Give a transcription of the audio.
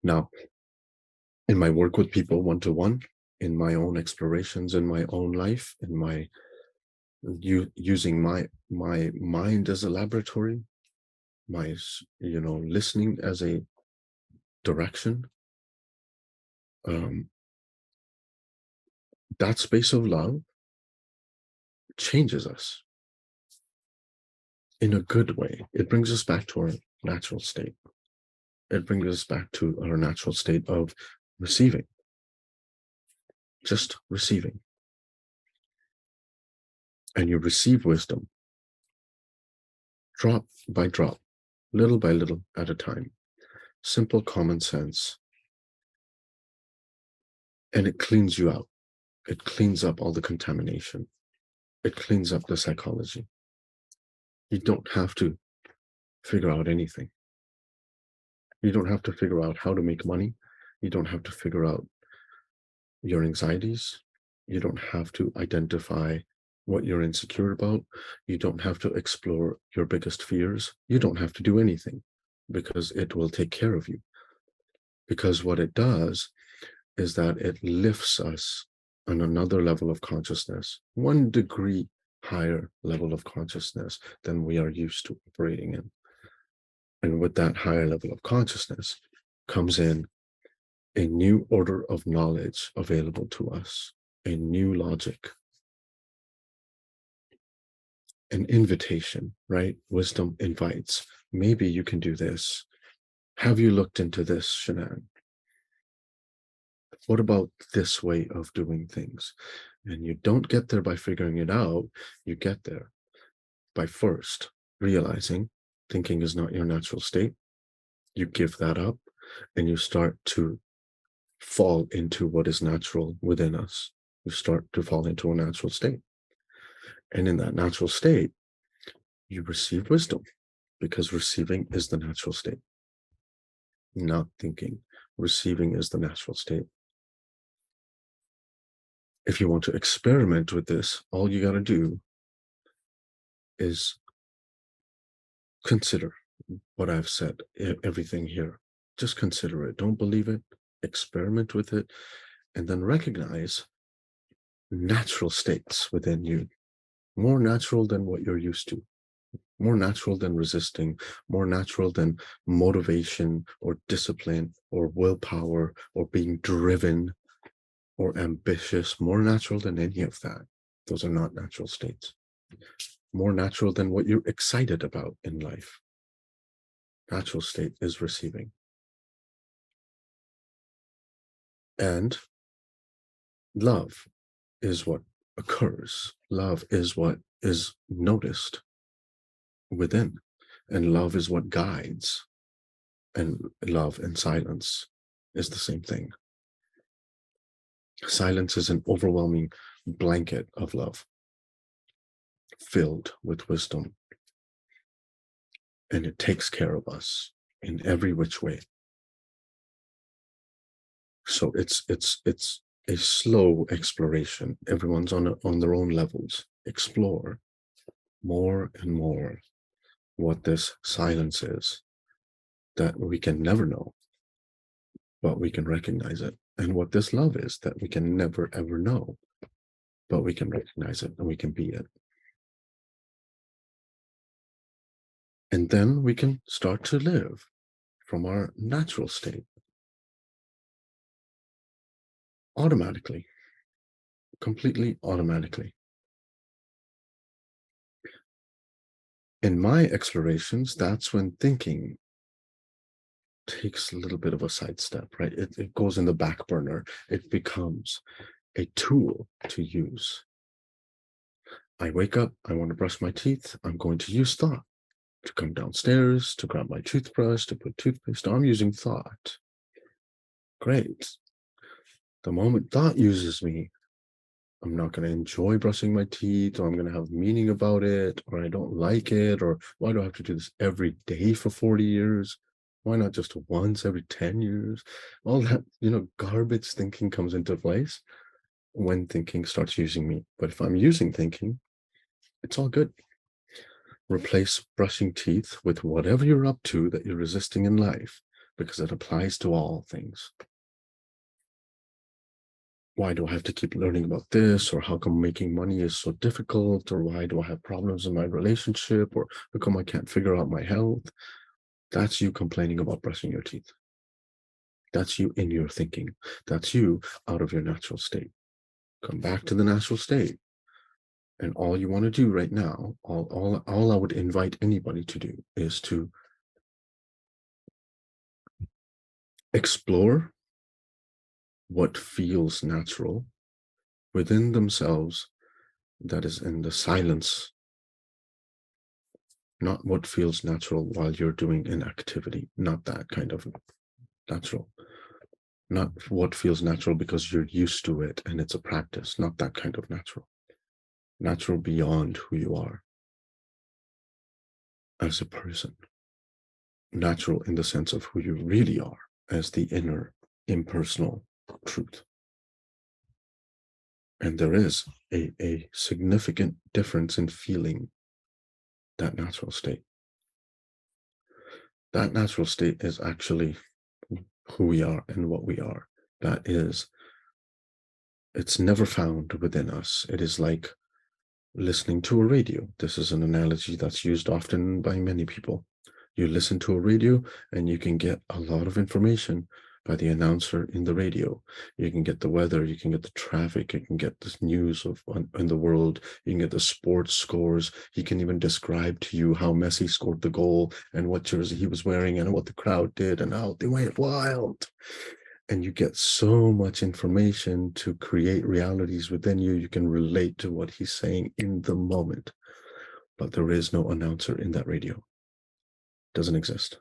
Now, in my work with people one-to-one, in my own explorations in my own life, in my using my mind as a laboratory, my listening as a direction, that space of love changes us in a good way. It brings us back to our natural state. It brings us back to our natural state of receiving, just receiving. And you receive wisdom drop by drop, little by little at a time. Simple common sense. And it cleans you out. It cleans up all the contamination. It cleans up the psychology. You don't have to figure out anything. You don't have to figure out how to make money. You don't have to figure out your anxieties. You don't have to identify what you're insecure about. You don't have to explore your biggest fears. You don't have to do anything because it will take care of you. Because what it does is that it lifts us on another level of consciousness, 1 degree higher level of consciousness than we are used to operating in. And with that higher level of consciousness comes in a new order of knowledge available to us, a new logic, an invitation, right? Wisdom invites. Maybe you can do this. Have you looked into this, Shenan? What about this way of doing things? And you don't get there by figuring it out. You get there by first realizing thinking is not your natural state. You give that up and you start to fall into what is natural within us. You start to fall into a natural state. And in that natural state, you receive wisdom because receiving is the natural state, not thinking. Receiving is the natural state. If you want to experiment with this, all you got to do is consider what I've said, everything here. Just consider it. Don't believe it. Experiment with it. And then recognize natural states within you, more natural than what you're used to, more natural than resisting, more natural than motivation or discipline or willpower or being driven or ambitious, more natural than any of that. Those are not natural states. More natural than what you're excited about in life. Natural state is receiving. And love is what occurs. Love is what is noticed within. And love is what guides. And love and silence is the same thing. Silence is an overwhelming blanket of love, filled with wisdom. And it takes care of us in every which way. So it's a slow exploration. Everyone's on their own levels. Explore more and more what this silence is that we can never know, but we can recognize it. And what this love is that we can never, ever know, but we can recognize it and we can be it. And then we can start to live from our natural state automatically, completely automatically. In my explorations, that's when thinking takes a little bit of a sidestep, right? It goes in the back burner. It becomes a tool to use. I wake up, I want to brush my teeth. I'm going to use thought to come downstairs, to grab my toothbrush, to put toothpaste on. I'm using thought. Great. The moment thought uses me, I'm not going to enjoy brushing my teeth, or I'm going to have meaning about it, or I don't like it, or why do I have to do this every day for 40 years? Why not just once every 10 years? All that, garbage thinking comes into place when thinking starts using me. But if I'm using thinking, it's all good. Replace brushing teeth with whatever you're up to that you're resisting in life. because it applies to all things. Why do I have to keep learning about this? Or how come making money is so difficult? Or why do I have problems in my relationship? Or how come I can't figure out my health? That's you complaining about brushing your teeth. That's you in your thinking. That's you out of your natural state. Come back to the natural state. And all you want to do right now, all I would invite anybody to do is to explore what feels natural within themselves, that is in the silence, not what feels natural while you're doing an activity, not that kind of natural, not what feels natural because you're used to it and it's a practice, not that kind of natural beyond who you are as a person, natural in the sense of who you really are as the inner impersonal truth. And there is a significant difference in feeling that natural state. That natural state is actually who we are and what we are. That is, it's never found within us. It is like listening to a radio. This is an analogy that's used often by many people. You listen to a radio and you can get a lot of information by the announcer in the radio. You can get the weather, you can get the traffic, you can get the news of in the world, you can get the sports scores. He can even describe to you how Messi scored the goal and what jersey he was wearing and what the crowd did and how they went wild. And you get so much information to create realities within you. You can relate to what he's saying in the moment. But there is no announcer in that radio. Doesn't exist.